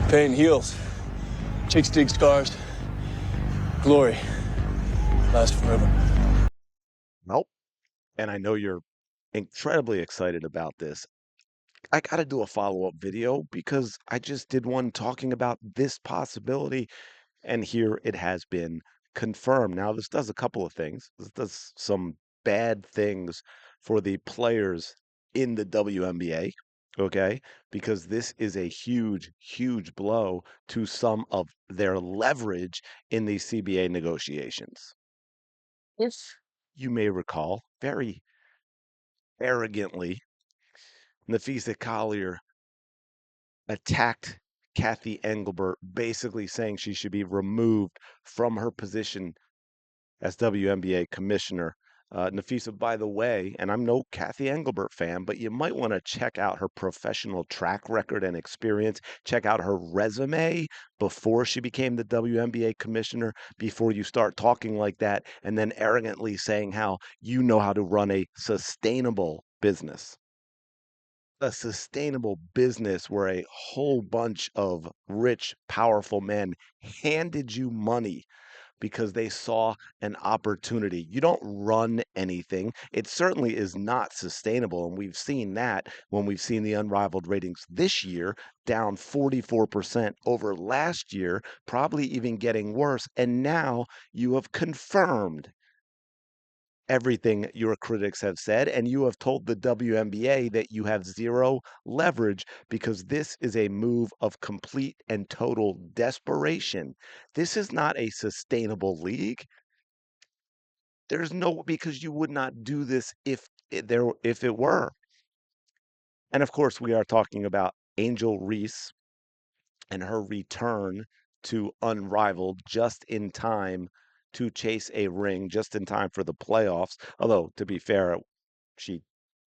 Pain heals. Chicks dig scars. Glory lasts forever. Nope. And I know you're incredibly excited about this. I got to do a follow-up video because I just did one talking about this possibility, and here it has been confirmed. Now, this does a couple of things. This does some bad things for the players in the WNBA, okay? Because this is a huge, huge blow to some of their leverage in these CBA negotiations. If you may recall, very arrogantly, Nafisa Collier attacked Kathy Engelbert, basically saying she should be removed from her position as WNBA commissioner. Nafisa, by the way, and I'm no Kathy Engelbert fan, but you might want to check out her professional track record and experience. Check out her resume before she became the WNBA commissioner, before you start talking like that and then arrogantly saying how you know how to run a sustainable business. A sustainable business where a whole bunch of rich, powerful men handed you money because they saw an opportunity. You don't run anything. It certainly is not sustainable. And we've seen that when we've seen the Unrivaled ratings this year down 44% over last year, probably even getting worse. And now you have confirmed everything your critics have said, and you have told the WNBA that you have zero leverage because this is a move of complete and total desperation. This is not a sustainable league. There's no because you would not do this if it were. And of course, we are talking about Angel Reese and her return to Unrivaled just in time to chase a ring, just in time for the playoffs. Although, to be fair, she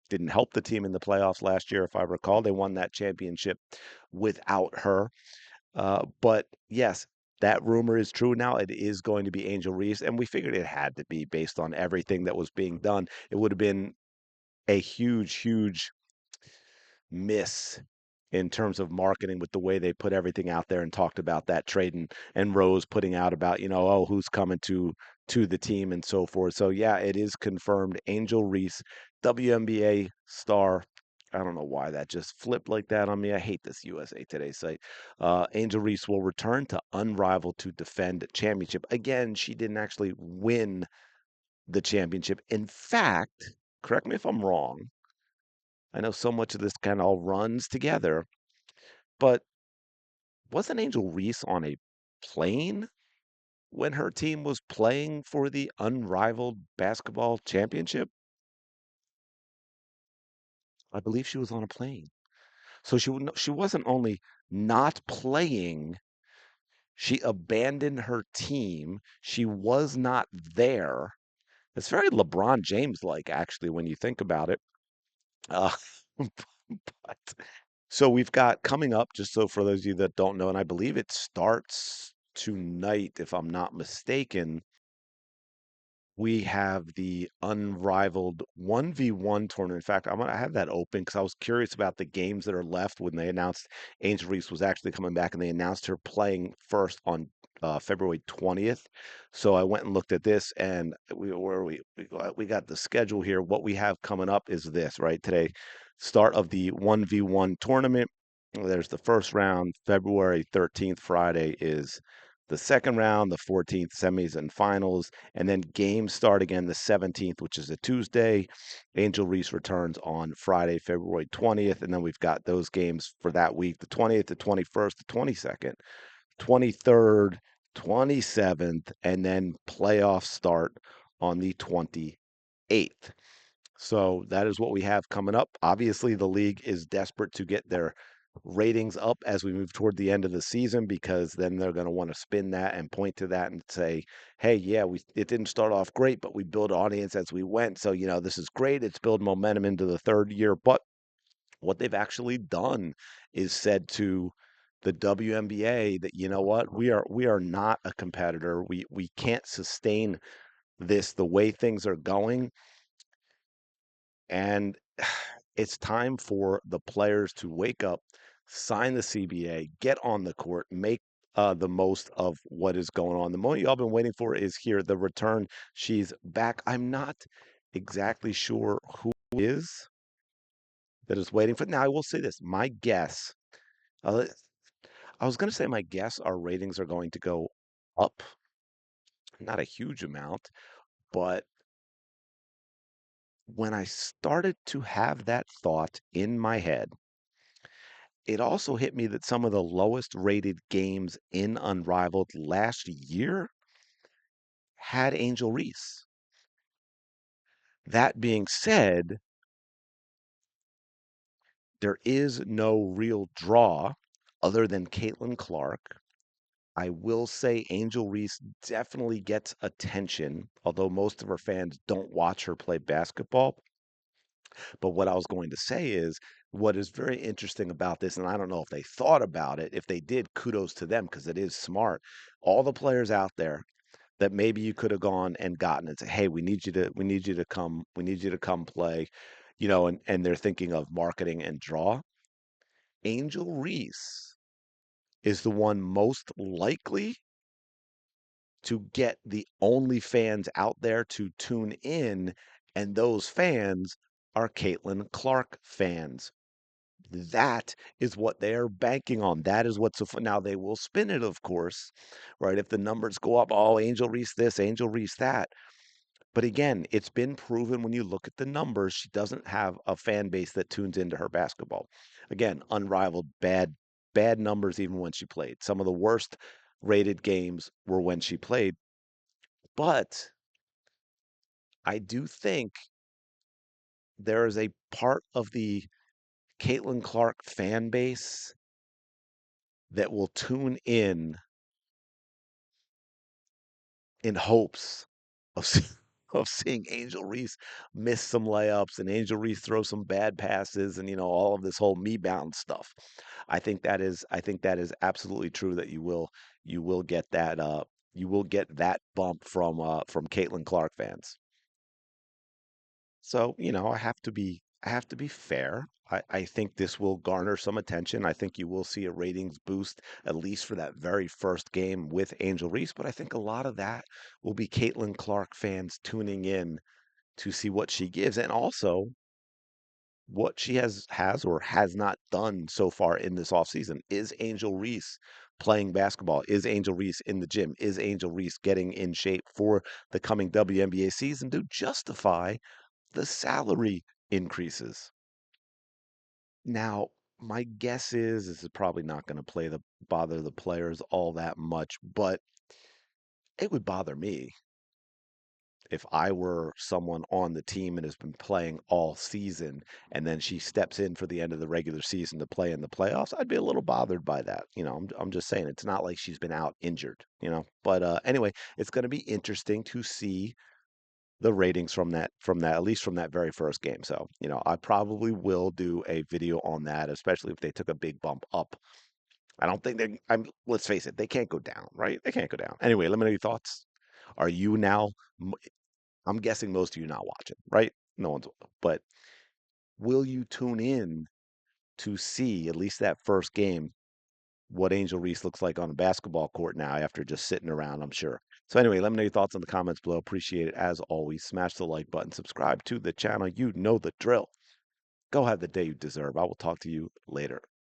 didn't help the team in the playoffs last year, if I recall. They won that championship without her. But yes, that rumor is true now. It is going to be Angel Reese, and we figured it had to be based on everything that was being done. It would have been a huge, huge miss in terms of marketing with the way they put everything out there and talked about that trade and Rose putting out about, oh, who's coming to the team and so forth. So yeah, it is confirmed. Angel Reese, WNBA star. I don't know why that just flipped like that on me. I hate this USA Today site. Angel Reese will return to Unrivaled to defend championship. Again, she didn't actually win the championship. In fact, correct me if I'm wrong. I know so much of this kind of all runs together, but wasn't Angel Reese on a plane when her team was playing for the Unrivaled basketball championship? I believe she was on a plane. So she wasn't only not playing, she abandoned her team. She was not there. It's very LeBron James like, actually, when you think about it. Uh, but so we've got coming up, just so for those of you that don't know, and I believe it starts tonight, if I'm not mistaken. We have the Unrivaled 1v1 tournament. In fact, I have that open because I was curious about the games that are left when they announced Angel Reese was actually coming back, and they announced her playing first on February 20th. So I went and looked at this, and we got the schedule here. What we have coming up is this right today, start of the 1v1 tournament. There's the first round, February 13th, Friday is the second round, the 14th semis and finals, and then games start again the 17th, which is a Tuesday. Angel Reese returns on Friday, February 20th, and then we've got those games for that week, the 20th, the 21st, the 22nd, 23rd, 27th, and then playoffs start on the 28th. So that is what we have coming up. Obviously, the league is desperate to get their ratings up as we move toward the end of the season because then they're going to want to spin that and point to that and say, "Hey, yeah, we it didn't start off great, but we built audience as we went. So, this is great. It's built momentum into the third year." But what they've actually done is said to the WNBA that, "You know what? We are not a competitor. We can't sustain this the way things are going." And it's time for the players to wake up. sign the CBA, get on the court, make the most of what is going on. The moment y'all been waiting for is here, the return. She's back. I'm not exactly sure who it is that is waiting for. Now, I will say this. My guess, uh, I was going to say my guess, our ratings are going to go up, not a huge amount, but when I started to have that thought in my head, it also hit me that some of the lowest rated games in Unrivaled last year had Angel Reese. That being said, there is no real draw other than Caitlin Clark. I will say Angel Reese definitely gets attention, although most of her fans don't watch her play basketball. But what I was going to say is what is very interesting about this, and I don't know if they thought about it. If they did, kudos to them because it is smart. All the players out there that maybe you could have gone and gotten and say, hey, we need you to come play, and they're thinking of marketing and draw. Angel Reese is the one most likely to get the only fans out there to tune in, and those fans are Caitlin Clark fans. That is what they are banking on. That is what's so fun. Now they will spin it, of course, right? If the numbers go up, oh, Angel Reese this, Angel Reese that. But again, it's been proven when you look at the numbers, she doesn't have a fan base that tunes into her basketball. Again, unrivaled bad numbers even when she played. Some of the worst rated games were when she played. But I do think there is a part of the Caitlin Clark fan base that will tune in hopes of of seeing Angel Reese miss some layups and Angel Reese throw some bad passes and all of this whole me bound stuff. I think that is absolutely true that you will get that bump from Caitlin Clark fans. So, I have to be fair. I think this will garner some attention. I think you will see a ratings boost, at least for that very first game with Angel Reese. But I think a lot of that will be Caitlin Clark fans tuning in to see what she gives and also what she has or has not done so far in this offseason. Is Angel Reese playing basketball? Is Angel Reese in the gym? Is Angel Reese getting in shape for the coming WNBA season to justify the salary increases? Now, my guess is this is probably not going to bother the players all that much, but it would bother me if I were someone on the team and has been playing all season and then she steps in for the end of the regular season to play in the playoffs. I'd be a little bothered by that. I'm just saying it's not like she's been out injured. But anyway, it's going to be interesting to see the ratings from that at least from that very first game. So, I probably will do a video on that, especially if they took a big bump up. I don't think let's face it, they can't go down, right? They can't go down. Anyway, let me know your thoughts. Are you now m- I'm guessing most of you not watching, right? No one's, but will you tune in to see at least that first game what Angel Reese looks like on a basketball court now after just sitting around, I'm sure. So anyway, let me know your thoughts in the comments below. Appreciate it as always. Smash the like button, subscribe to the channel. You know the drill. Go have the day you deserve. I will talk to you later.